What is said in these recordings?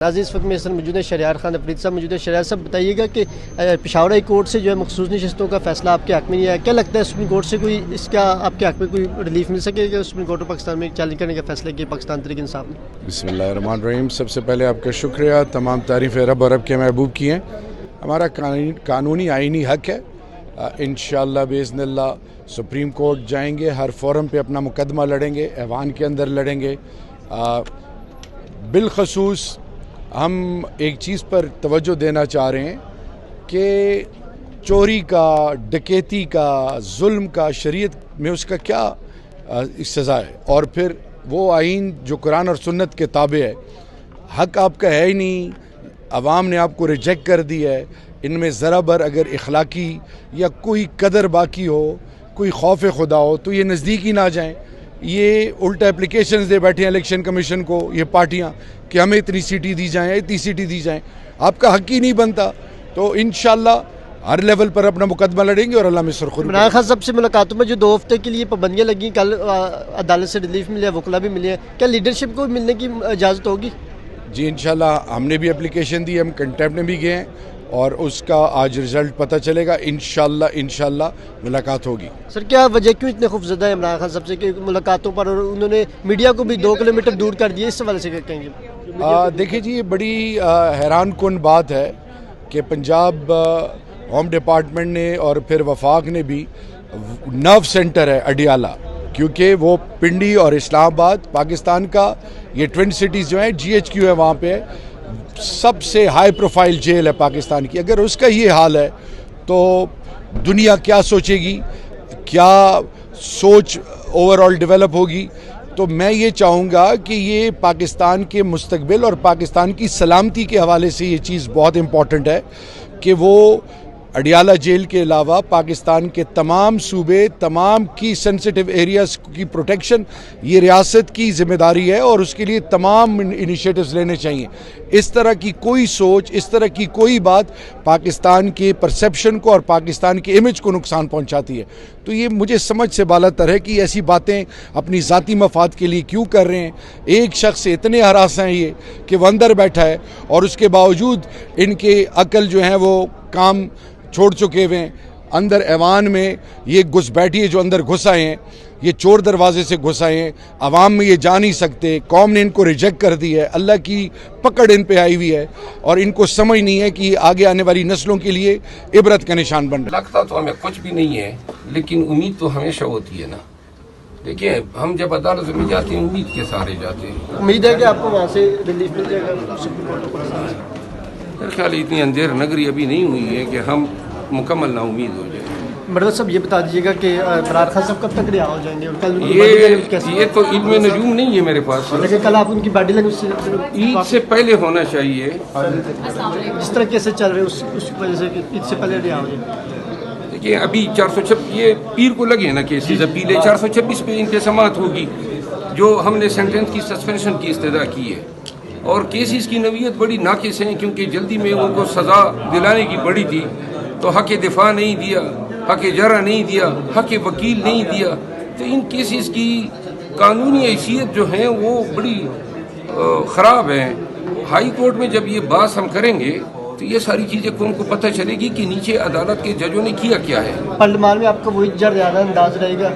ناظرین اس وقت میں سر موجود ہے شہریار خان افریدی صاحب موجود ہے۔ شہریار صاحب بتائیے گا کہ پشاور ہائی کورٹ سے جو ہے مخصوص نشستوں کا فیصلہ آپ کے حق میں نہیں آیا، کیا لگتا ہے سپریم کورٹ سے کوئی اس کا آپ کے حق میں کوئی ریلیف مل سکے گا؟ سپریم کورٹ آف پاکستان میں چیلنج کرنے کا فیصلہ کیا پاکستان تحریک انصاف نے؟ بسم اللہ الرحمن الرحیم۔ سب سے پہلے آپ کا شکریہ، تمام تعریفیں رب اور رب کے محبوب کی ہیں۔ ہمارا قانونی آئینی حق ہے، انشاءاللہ باذن اللہ سپریم کورٹ جائیں گے، ہر فورم پہ اپنا مقدمہ لڑیں گے، ایوان کے اندر لڑیں گے۔ بالخصوص ہم ایک چیز پر توجہ دینا چاہ رہے ہیں کہ چوری کا، ڈکیتی کا، ظلم کا شریعت میں اس کا کیا سزا ہے، اور پھر وہ آئین جو قرآن اور سنت کے تابع ہے، حق آپ کا ہے ہی نہیں، عوام نے آپ کو ریجیکٹ کر دی ہے۔ ان میں ذرا بر اگر اخلاقی یا کوئی قدر باقی ہو، کوئی خوف خدا ہو تو یہ نزدیک ہی نہ جائیں۔ یہ الٹا اپلیکیشنز دے بیٹھے ہیں الیکشن کمیشن کو یہ پارٹیاں کہ ہمیں اتنی سیٹیں دی جائیں، اتنی سیٹیں دی جائیں، آپ کا حق ہی نہیں بنتا۔ تو انشاءاللہ ہر لیول پر اپنا مقدمہ لڑیں گے اور اللہ میں سرخرو۔ عمران خان صاحب سے ملاقاتوں میں جو 2 ہفتے کے لیے پابندیاں لگیں، کل عدالت سے ریلیف ملے، وکلا بھی ملے ہیں، کیا لیڈرشپ کو ملنے کی اجازت ہوگی؟ جی انشاءاللہ ہم نے بھی اپلیکیشن دی، ہم کنٹیمپٹ میں بھی گئے ہیں اور اس کا آج رزلٹ پتہ چلے گا۔ انشاءاللہ ملاقات ہوگی۔ سر کیا وجہ کیوں اتنے خوفزدہ ہے عمران خان صاحب سے کہ ملاقاتوں پر، اور انہوں نے میڈیا کو بھی 2 کلومیٹر دور کر دیا، اس حوالے سے کیا کہیں گے؟ دیکھیں جی، یہ بڑی حیران کن بات ہے کہ پنجاب ہوم ڈپارٹمنٹ نے اور پھر وفاق نے بھی نرو سینٹر ہے اڈیالہ، کیونکہ وہ پنڈی اور اسلام آباد پاکستان کا یہ ٹوین سٹیز جو ہیں GHQ ہے، وہاں پہ سب سے ہائی پروفائل جیل ہے پاکستان کی۔ اگر اس کا یہ حال ہے تو دنیا کیا سوچے گی، کیا سوچ اوور آل ڈیولپ ہوگی؟ تو میں یہ چاہوں گا کہ یہ پاکستان کے مستقبل اور پاکستان کی سلامتی کے حوالے سے یہ چیز بہت امپورٹنٹ ہے کہ وہ اڈیالہ جیل کے علاوہ پاکستان کے تمام صوبے، تمام کی سینسٹیو ایریاز کی پروٹیکشن یہ ریاست کی ذمہ داری ہے، اور اس کے لیے تمام انیشیٹوز لینے چاہیے۔ اس طرح کی کوئی سوچ، اس طرح کی کوئی بات پاکستان کے پرسیپشن کو اور پاکستان کے امیج کو نقصان پہنچاتی ہے۔ تو یہ مجھے سمجھ سے بالاتر ہے کہ ایسی باتیں اپنی ذاتی مفاد کے لیے کیوں کر رہے ہیں۔ ایک شخص سے اتنے ہراس ہیں یہ کہ وہ اندر بیٹھا ہے، اور اس کے باوجود ان کے عقل جو ہیں وہ کام چھوڑ چکے ہوئے ہیں۔ اندر ایوان میں یہ گھس بیٹھی ہے، جو اندر گھس آئے ہیں، یہ چور دروازے سے گھس آئے ہیں، عوام میں یہ جا نہیں سکتے، قوم نے ان کو ریجیکٹ کر دی ہے، اللہ کی پکڑ ان پہ آئی ہوئی ہے، اور ان کو سمجھ نہیں ہے کہ یہ آگے آنے والی نسلوں کے لیے عبرت کا نشان بن رہا ہے۔ لگتا تو ہمیں کچھ بھی نہیں ہے، لیکن امید تو ہمیشہ ہوتی ہے نا۔ دیکھیں ہم جب عدالت میں جاتے ہیں امید کے سارے جاتے ہیں۔ امید ہے کہ آپ کو وہاں سے ریلیف مل جائے گا سپریم کورٹ آف پاکستان سے؟ میرے خیال اتنی اندھیر نگری ابھی نہیں ہوئی ہے کہ ہم مکمل نا امید ہو جائے۔ مرد صاحب یہ بتا دیجیے گا کہ عمران خان صاحب کب تک رہا ہو جائیں گے؟ اور کل یہ تو علم نجوم نہیں ہے میرے پاس، لیکن کل آپ ان کی باڈی لینگویج عید سے پہلے ہونا چاہیے۔ جس طرح کیسے چل رہے ہیں اس وجہ سے کہ عید سے پہلے رہا ہو جائے؟ دیکھیے ابھی 426 یہ پیر کو لگے نا کیسز، اپیلے 426 پہ ان کے سماعت ہوگی، جو ہم نے سینٹنس کی سسپینشن کی استدعا کی ہے، اور کیسز کی نوعیت بڑی ناقص ہیں، کیونکہ جلدی میں ان کو سزا دلانے کی بڑی تھی، تو حق دفاع نہیں دیا، حق جرح نہیں دیا، حق وکیل نہیں دیا۔ تو ان کیسز کی قانونی حیثیت جو ہیں وہ بڑی خراب ہیں۔ ہائی کورٹ میں جب یہ بحث ہم کریں گے تو یہ ساری چیزیں ان کو پتہ چلے گی کہ نیچے عدالت کے ججوں نے کیا ہے۔ پارلیمان میں آپ کا وہی جریانہ انداز رہے گا؟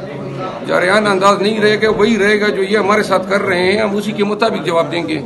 جریانہ انداز نہیں رہے گا، وہی رہے گا جو یہ ہمارے ساتھ کر رہے ہیں، ہم اسی کے مطابق جواب دیں گے۔